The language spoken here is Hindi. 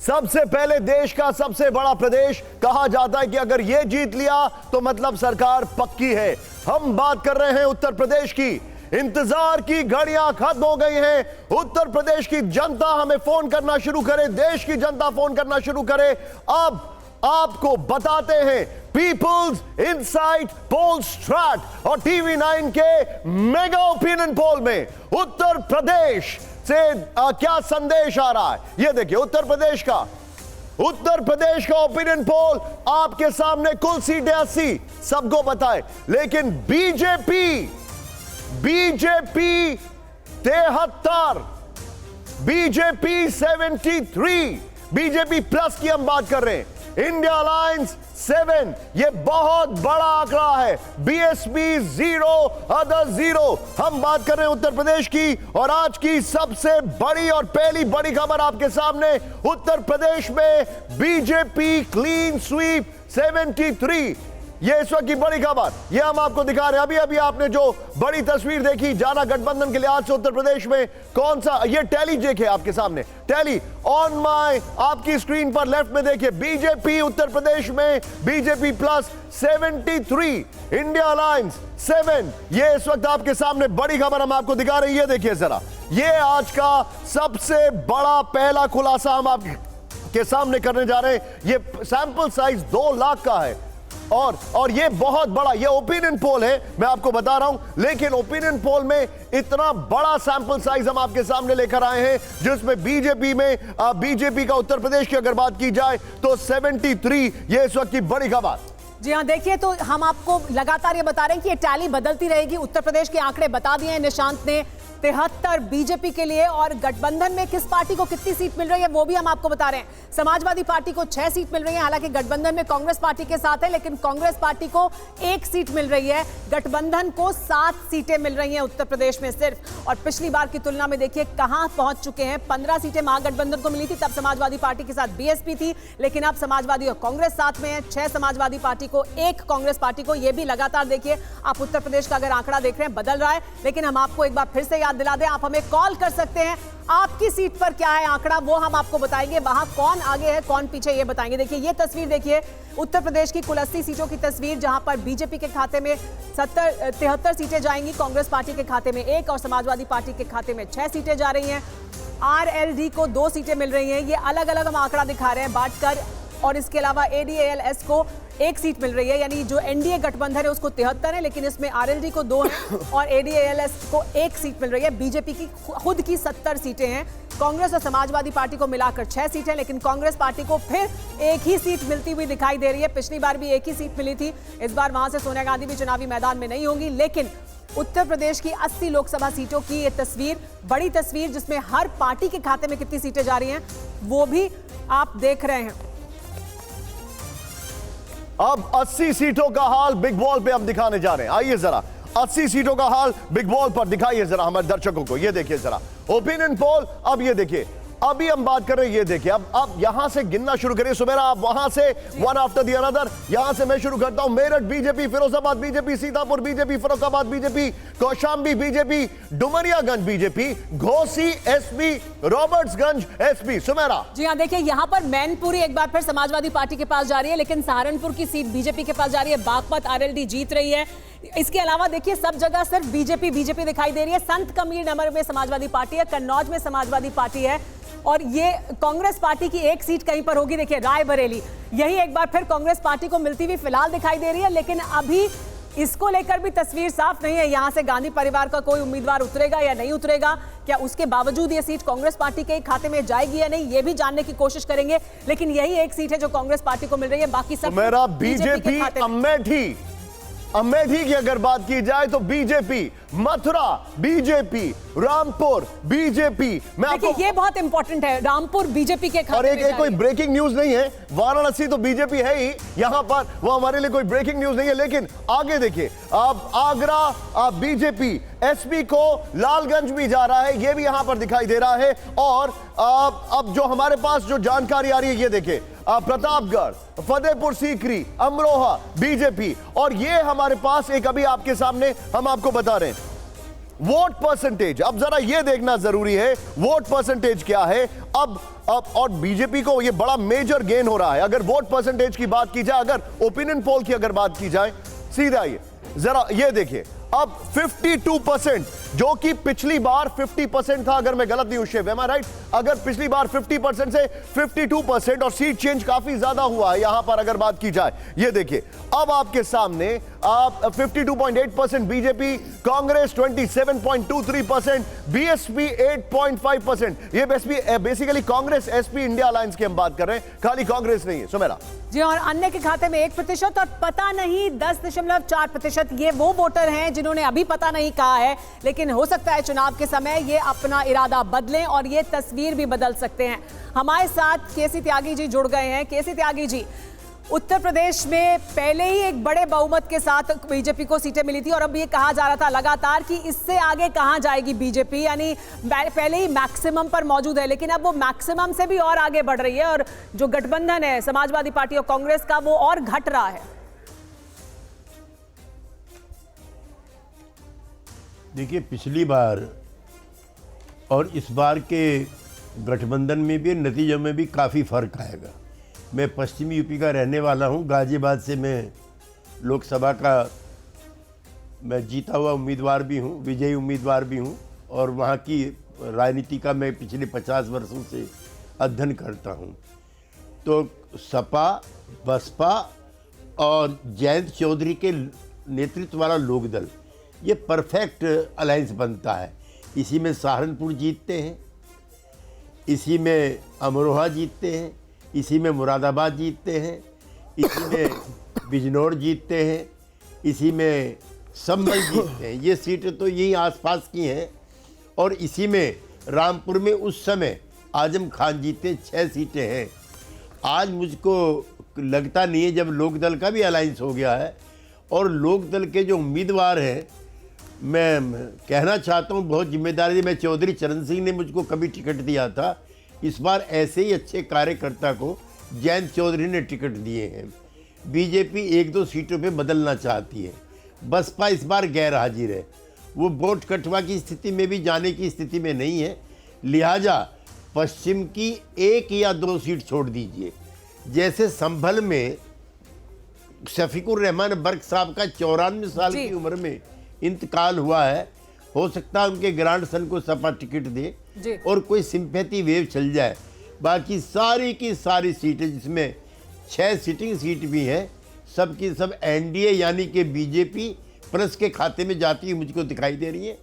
सबसे पहले देश का सबसे बड़ा प्रदेश कहा जाता है कि अगर यह जीत लिया तो मतलब सरकार पक्की है। हम बात कर रहे हैं उत्तर प्रदेश की। इंतजार की घड़ियां खत्म हो गई हैं। उत्तर प्रदेश की जनता हमें फोन करना शुरू करे, देश की जनता फोन करना शुरू करे। अब आपको बताते हैं पीपुल्स इनसाइट पोल स्ट्रैट और टीवी 9 के मेगा ओपिनियन पोल में उत्तर प्रदेश से क्या संदेश आ रहा है। यह देखिए उत्तर प्रदेश का ओपिनियन पोल आपके सामने। कुल सीटें 80, सबको बताए, लेकिन बीजेपी 73, बीजेपी 73, बीजेपी प्लस की हम बात कर रहे हैं। इंडिया अलायंस 7, यह बहुत बड़ा आंकड़ा है। BSP 0, other 0। हम बात कर रहे हैं उत्तर प्रदेश की और आज की सबसे बड़ी और पहली बड़ी खबर आपके सामने। उत्तर प्रदेश में बीजेपी क्लीन स्वीप 73, ये इस वक्त की बड़ी खबर, ये हम आपको दिखा रहे हैं। अभी आपने जो बड़ी तस्वीर देखी जाना गठबंधन के लिहाज से उत्तर प्रदेश में कौन सा, ये टैली देखिए आपके सामने, टैली ऑन माय आपकी स्क्रीन पर लेफ्ट में देखिए। बीजेपी उत्तर प्रदेश में बीजेपी प्लस 73, इंडिया अलायंस 7, ये इस वक्त आपके सामने बड़ी खबर हम आपको दिखा रहे हैं। ये देखिए जरा, ये आज का सबसे बड़ा पहला खुलासा हम आपके सामने करने जा रहे हैं। ये सैंपल साइज 2 लाख का है और ये बहुत बड़ा, ये ओपिनियन पोल है, मैं आपको बता रहा हूं। लेकिन ओपिनियन पोल में इतना बड़ा सैंपल साइज हम आपके सामने लेकर आए हैं, जिसमें बीजेपी का उत्तर प्रदेश की अगर बात की जाए तो 73, ये इस वक्त की बड़ी खबर। जी हाँ, देखिए तो हम आपको लगातार ये बता रहे हैं कि ये टैली बदलती रहेगी। उत्तर प्रदेश के आंकड़े बता दिए हैं निशांत ने, 73 बीजेपी के लिए, और गठबंधन में किस पार्टी को कितनी सीट मिल रही है वो भी हम आपको बता रहे हैं। समाजवादी पार्टी को 6 सीट मिल रही है, हालांकि गठबंधन में कांग्रेस पार्टी के साथ है, लेकिन कांग्रेस पार्टी को 1 सीट मिल रही है। गठबंधन को 7 सीटें मिल रही हैं उत्तर प्रदेश में सिर्फ। और पिछली बार की तुलना में देखिए कहां पहुंच चुके हैं। 15 सीटें महागठबंधन को मिली थी, तब समाजवादी पार्टी के साथ बीएसपी थी, लेकिन अब समाजवादी और कांग्रेस साथ में है। 6 समाजवादी पार्टी को, 1 कांग्रेस पार्टी को। यह भी लगातार देखिए आप उत्तर प्रदेश का अगर आंकड़ा देख रहे हैं बदल रहा है। लेकिन हम आपको एक बार फिर से याद दिला दें, आप हमें कॉल कर सकते हैं। आपकी सीट पर क्या है आंकड़ा वो हम आपको बताएंगे, वहां कौन आगे है कौन पीछे ये बताएंगे। देखिए ये तस्वीर देखिए उत्तर प्रदेश की कुल 80 सीटों की तस्वीर, जहां पर बीजेपी के खाते में 73 सीटें जाएंगी, कांग्रेस पार्टी के खाते में 1 और समाजवादी पार्टी के खाते में 6 सीटें जा रही हैं। आरएलडी को 2 सीटें मिल रही हैं। ये अलग अलग हम आंकड़ा दिखा रहे हैं बांटकर, और इसके अलावा एडीएलएस को 1 सीट मिल रही है, यानी जो एनडीए गठबंधन है उसको 73 है, लेकिन इसमें आरएलडी को 2 है और एडीएलएस को 1 सीट मिल रही है। बीजेपी की खुद की 70 सीटें हैं। कांग्रेस और समाजवादी पार्टी को मिलाकर 6 सीटें, लेकिन कांग्रेस पार्टी को फिर 1 ही सीट मिलती हुई दिखाई दे रही है। पिछली बार भी 1 ही सीट मिली थी, इस बार वहां से सोनिया गांधी भी चुनावी मैदान में नहीं होंगी। लेकिन उत्तर प्रदेश की 80 लोकसभा सीटों की ये तस्वीर, बड़ी तस्वीर, जिसमें हर पार्टी के खाते में कितनी सीटें जा रही हैं वो भी आप देख रहे हैं। अब 80 सीटों का हाल बिग बॉल पे हम दिखाने जा रहे हैं। आइए जरा 80 सीटों का हाल बिग बॉल पर दिखाइए जरा हमारे दर्शकों को। ये देखिए जरा ओपिनियन पोल। अब ये देखिए, अभी हम बात कर रहे हैं, ये देखिए अब यहां से गिनना शुरू करिए सुमेरा, आप वहां से वन आफ्टर द अनदर। यहां से मैं शुरू करता हूं। Meerut BJP, Firozabad BJP, Sitapur BJP, Farrukhabad BJP, Kaushambi BJP, Domariyaganj BJP, Ghosi SP, Robertsganj SP. Sumera जी हाँ, देखिए यहां पर मैनपुरी एक बार फिर समाजवादी पार्टी के पास जा रही है, लेकिन सहारनपुर की सीट बीजेपी के पास जा रही है। बागपत आरएलडी जीत रही है। इसके अलावा देखिए सब जगह सिर्फ बीजेपी दिखाई दे रही है। संत कबीर नगर में समाजवादी पार्टी है, कन्नौज में समाजवादी पार्टी है, और ये कांग्रेस पार्टी की 1 सीट कहीं पर होगी। देखिए रायबरेली, यही एक बार फिर कांग्रेस पार्टी को मिलती हुई फिलहाल दिखाई दे रही है, लेकिन अभी इसको लेकर भी तस्वीर साफ नहीं है। यहां से गांधी परिवार का कोई उम्मीदवार उतरेगा या नहीं उतरेगा, क्या उसके बावजूद ये सीट कांग्रेस पार्टी के खाते में जाएगी या नहीं, ये भी जानने की कोशिश करेंगे। लेकिन यही 1 सीट है जो कांग्रेस पार्टी को मिल रही है, बाकी सब मेरा बीजेपी अमेठी की अगर बात की जाए तो BJP, Mathura BJP, Rampur BJP. मैं आपको ये बहुत इंपॉर्टेंट है, रामपुर बीजेपी के खाते और एक कोई ब्रेकिंग न्यूज नहीं है, वाराणसी तो बीजेपी है ही, यहां पर वो हमारे लिए कोई ब्रेकिंग न्यूज नहीं है। लेकिन आगे देखिए, अब आगरा बीजेपी, एसपी को लालगंज भी जा रहा है, ये भी यहां पर दिखाई दे रहा है। और अब जो हमारे पास जो जानकारी आ रही है, ये देखिए प्रतापगढ़, फतेहपुर सीकरी, अमरोहा बीजेपी। और ये हमारे पास एक अभी आपके सामने हम आपको बता रहे हैं, वोट परसेंटेज, अब जरा यह देखना जरूरी है वोट परसेंटेज क्या है। अब और बीजेपी को यह बड़ा मेजर गेन हो रहा है। अगर वोट परसेंटेज की बात की जाए, अगर ओपिनियन पोल की अगर बात की जाए, सीधा ये जरा ये देखिए, अब 52%, जो कि पिछली बार 50% था, अगर मैं गलत नहीं हूं शिव, एम आई राइट? अगर पिछली बार 50% से 52% और सीट चेंज काफी ज्यादा हुआ है यहां पर अगर बात की जाए। ये देखिए, अब आपके सामने 52.8% बीजेपी, कांग्रेस 27.23%, बीएसपी 8.5%। ये basically Congress SP India alliance की हम बात कर रहे हैं, खाली कांग्रेस नहीं है। सुमेरा जी, और अन्य के खाते में 1% और पता नहीं 10.4%। ये वो वोटर हैं जिन्होंने अभी पता नहीं कहा है, लेकिन हो सकता है चुनाव के समय ये अपना इरादा बदलें और ये तस्वीर भी बदल सकते हैं। हमारे साथ केसी त्यागी जी जुड़ गए हैं। केसी त्यागी जी, उत्तर प्रदेश में पहले ही एक बड़े बहुमत के साथ बीजेपी को सीटें मिली थी और अब ये कहा जा रहा था लगातार कि इससे आगे कहां जाएगी बीजेपी, यानी पहले ही मैक्सिमम पर मौजूद है, लेकिन अब वो मैक्सिमम से भी और आगे बढ़ रही है और जो गठबंधन है समाजवादी पार्टी और कांग्रेस का, वो और घट रहा है। देखिए, पिछली बार और इस बार के गठबंधन में भी नतीजों में भी काफ़ी फर्क आएगा। मैं पश्चिमी यूपी का रहने वाला हूं, गाजियाबाद से मैं लोकसभा का मैं जीता हुआ उम्मीदवार भी हूं, विजयी उम्मीदवार भी हूं, और वहां की राजनीति का मैं पिछले 50 वर्षों से अध्ययन करता हूं। तो सपा, बसपा और जयंत चौधरी के नेतृत्व वाला लोकदल, ये परफेक्ट अलायंस बनता है। इसी में सहारनपुर जीतते हैं, इसी में अमरोहा जीतते हैं, इसी में मुरादाबाद जीतते हैं, इसी में बिजनौर जीतते हैं, इसी में संभल जीतते हैं। ये सीटें तो यही आसपास की हैं। और इसी में रामपुर में उस समय आजम खान जीते, 6 सीटें हैं। आज मुझको लगता नहीं है, जब लोकदल का भी अलायंस हो गया है और लोकदल के जो उम्मीदवार हैं, मैं कहना चाहता हूँ बहुत जिम्मेदारी, मैं चौधरी चरण सिंह ने मुझको कभी टिकट दिया था, इस बार ऐसे ही अच्छे कार्यकर्ता को जयंत चौधरी ने टिकट दिए हैं। बीजेपी 1-2 सीटों पे बदलना चाहती है। बसपा इस बार गैर हाजिर है, वो वोट कटवा की स्थिति में भी जाने की स्थिति में नहीं है। लिहाजा पश्चिम की 1 या 2 सीट छोड़ दीजिए। जैसे संभल में शफीकुर रहमान बर्क साहब का 94 साल की उम्र में इंतकाल हुआ है, हो सकता है उनके ग्रांड सन को सपा टिकट दे और कोई सिंपैथी वेव चल जाए। बाकी सारी की सारी सीटें, जिसमें 6 सिटिंग सीट भी हैं, सब की सब एनडीए यानी कि बीजेपी प्लस के खाते में जाती हुई मुझको दिखाई दे रही है।